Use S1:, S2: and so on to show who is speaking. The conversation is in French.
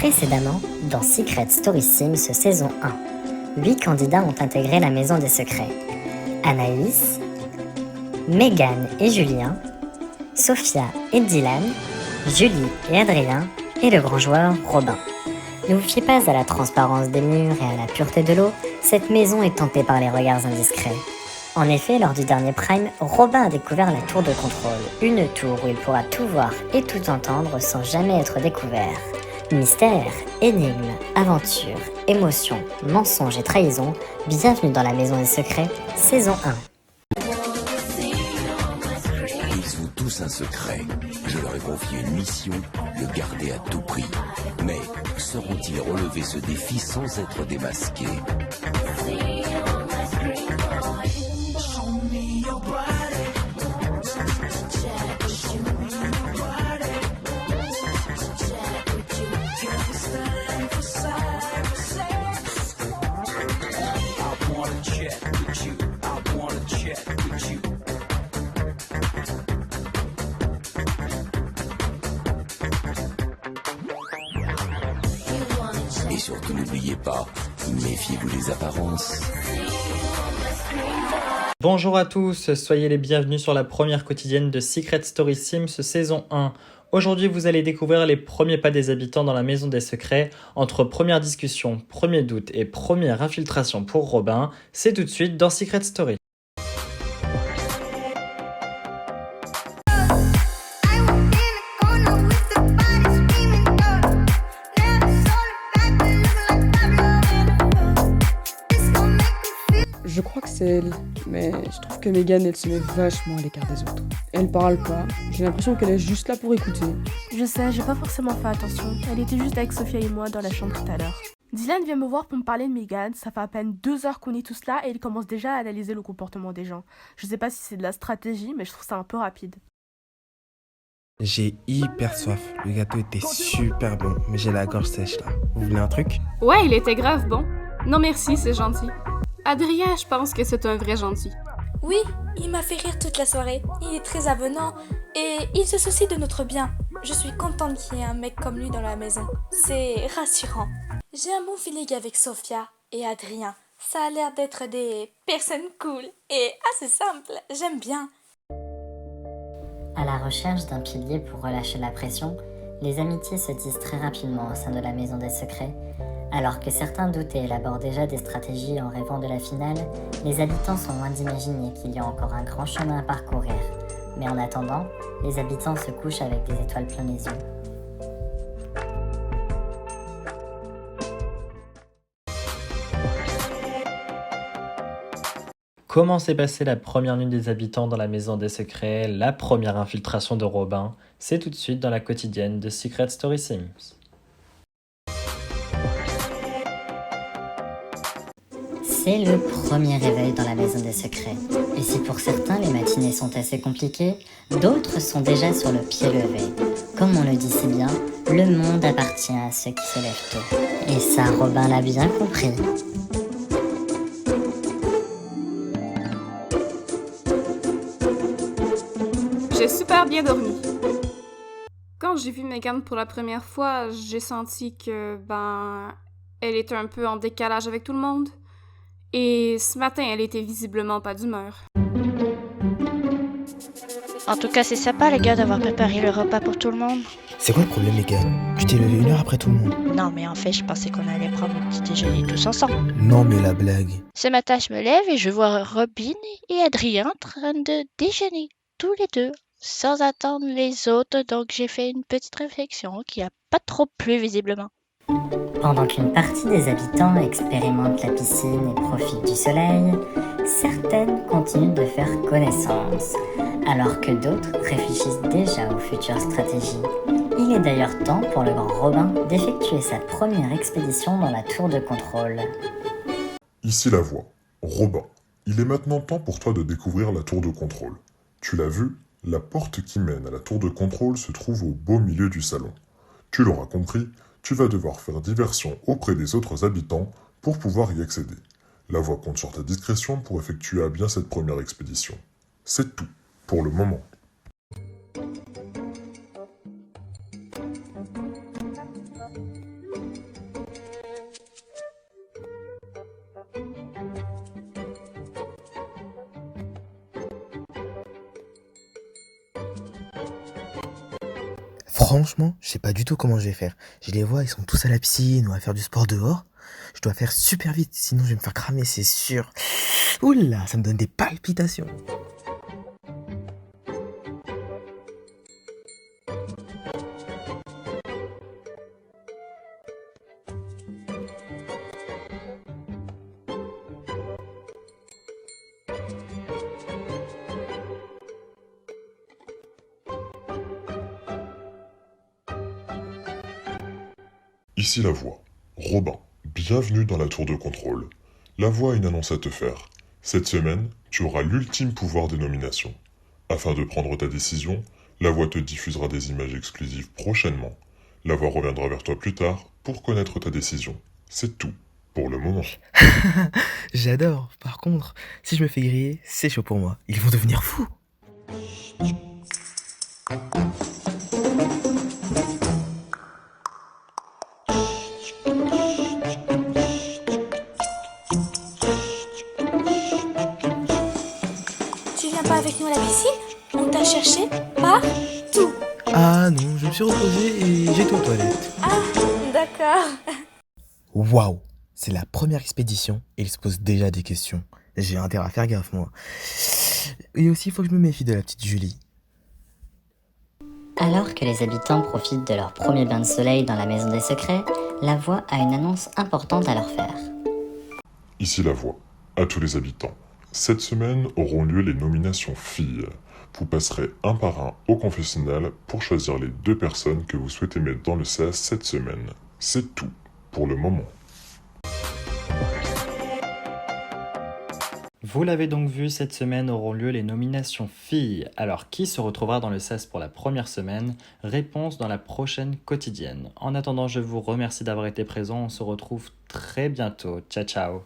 S1: Précédemment, dans Secret Story Sims saison 1, 8 candidats ont intégré la Maison des Secrets. Anaïs, Megan et Julien, Sophia et Dylan, Julie et Adrien et le grand joueur Robin. Ne vous fiez pas à la transparence des murs et à la pureté de l'eau, cette maison est tentée par les regards indiscrets. En effet, lors du dernier Prime, Robin a découvert la tour de contrôle, une tour où il pourra tout voir et tout entendre sans jamais être découvert. Mystère, énigme, aventure, émotion, mensonge et trahison, bienvenue dans la Maison des Secrets, saison 1.
S2: Ils ont tous un secret. Je leur ai confié une mission, le garder à tout prix. Mais sauront-ils relever ce défi sans être démasqués? Et surtout n'oubliez pas, méfiez-vous des apparences.
S3: Bonjour à tous, soyez les bienvenus sur la première quotidienne de Secret Story Sims saison 1. Aujourd'hui, vous allez découvrir les premiers pas des habitants dans la Maison des Secrets. Entre première discussion, premier doute et première infiltration pour Robin, c'est tout de suite dans Secret Story.
S4: Je crois que c'est elle, mais je trouve que Megan, elle se met vachement à l'écart des autres. Elle parle pas, j'ai l'impression qu'elle est juste là pour écouter.
S5: Je sais, j'ai pas forcément fait attention. Elle était juste avec Sophia et moi dans la chambre tout à l'heure. Dylan vient me voir pour me parler de Megan. Ça fait à peine 2 heures qu'on est tous là et il commence déjà à analyser le comportement des gens. Je sais pas si c'est de la stratégie, mais je trouve ça un peu rapide.
S6: J'ai hyper soif. Le gâteau était super bon, mais j'ai la gorge sèche là. Vous voulez un truc?
S7: Ouais, il était grave bon. Non merci, c'est gentil. Adrien, je pense que c'est un vrai gentil.
S8: Oui, il m'a fait rire toute la soirée. Il est très avenant et il se soucie de notre bien. Je suis contente qu'il y ait un mec comme lui dans la maison. C'est rassurant. J'ai un bon feeling avec Sophia et Adrien. Ça a l'air d'être des personnes cool et assez simples. J'aime bien.
S1: À la recherche d'un pilier pour relâcher la pression, les amitiés se tissent très rapidement au sein de la Maison des Secrets. Alors que certains doutent et élaborent déjà des stratégies en rêvant de la finale, les habitants sont loin d'imaginer qu'il y a encore un grand chemin à parcourir. Mais en attendant, les habitants se couchent avec des étoiles plein les yeux.
S3: Comment s'est passée la première nuit des habitants dans la Maison des Secrets, la première infiltration de Robin? C'est tout de suite dans la quotidienne de Secret Story Sims.
S1: C'est le premier réveil dans la Maison des Secrets. Et si pour certains les matinées sont assez compliquées, d'autres sont déjà sur le pied levé. Comme on le dit si bien, le monde appartient à ceux qui se lèvent tôt. Et ça, Robin l'a bien compris.
S7: J'ai super bien dormi. Quand j'ai vu Megan pour la première fois, j'ai senti que, elle était un peu en décalage avec tout le monde. Et ce matin, elle était visiblement pas d'humeur.
S9: En tout cas, c'est sympa, les gars, d'avoir préparé le repas pour tout le monde.
S6: C'est quoi le problème, les gars? Tu t'es levé 1 heure après tout le monde.
S9: Non, mais en fait, je pensais qu'on allait prendre un petit déjeuner tous ensemble.
S6: Non, mais la blague.
S9: Ce matin, je me lève et je vois Robin et Adrien en train de déjeuner, tous les deux, sans attendre les autres. Donc, j'ai fait une petite réflexion qui a pas trop plu, visiblement.
S1: Pendant qu'une partie des habitants expérimente la piscine et profite du soleil, certaines continuent de faire connaissance, alors que d'autres réfléchissent déjà aux futures stratégies. Il est d'ailleurs temps pour le grand Robin d'effectuer sa première expédition dans la tour de contrôle.
S10: Ici la voix. Robin, il est maintenant temps pour toi de découvrir la tour de contrôle. Tu l'as vu, la porte qui mène à la tour de contrôle se trouve au beau milieu du salon. Tu l'auras compris, tu vas devoir faire diversion auprès des autres habitants pour pouvoir y accéder. La voix compte sur ta discrétion pour effectuer à bien cette première expédition. C'est tout, pour le moment.
S6: Franchement, je sais pas du tout comment je vais faire. Je les vois, ils sont tous à la piscine ou à faire du sport dehors. Je dois faire super vite, sinon je vais me faire cramer, c'est sûr. Oula, ça me donne des palpitations.
S10: Ici la voix. Robin, bienvenue dans la tour de contrôle. La voix a une annonce à te faire. Cette semaine, tu auras l'ultime pouvoir des nominations. Afin de prendre ta décision, la voix te diffusera des images exclusives prochainement. La voix reviendra vers toi plus tard pour connaître ta décision. C'est tout, pour le moment.
S6: J'adore. Par contre, si je me fais griller, c'est chaud pour moi. Ils vont devenir fous.
S8: Tu viens pas avec nous à la piscine? On t'a cherché partout.
S6: Ah non, je me suis reposé et j'ai été aux toilettes.
S8: Ah, d'accord.
S6: Waouh, c'est la première expédition et ils se posent déjà des questions. J'ai intérêt à faire gaffe, moi. Et aussi, il faut que je me méfie de la petite Julie.
S1: Alors que les habitants profitent de leur premier bain de soleil dans la maison des secrets, la voix a une annonce importante à leur faire.
S10: Ici la voix. À tous les habitants. Cette semaine auront lieu les nominations filles. Vous passerez un par un au confessionnal pour choisir les 2 personnes que vous souhaitez mettre dans le SAS cette semaine. C'est tout, pour le moment.
S3: Vous l'avez donc vu, cette semaine auront lieu les nominations filles. Alors qui se retrouvera dans le SAS pour la première semaine? Réponse dans la prochaine quotidienne. En attendant, je vous remercie d'avoir été présent. On se retrouve très bientôt. Ciao ciao.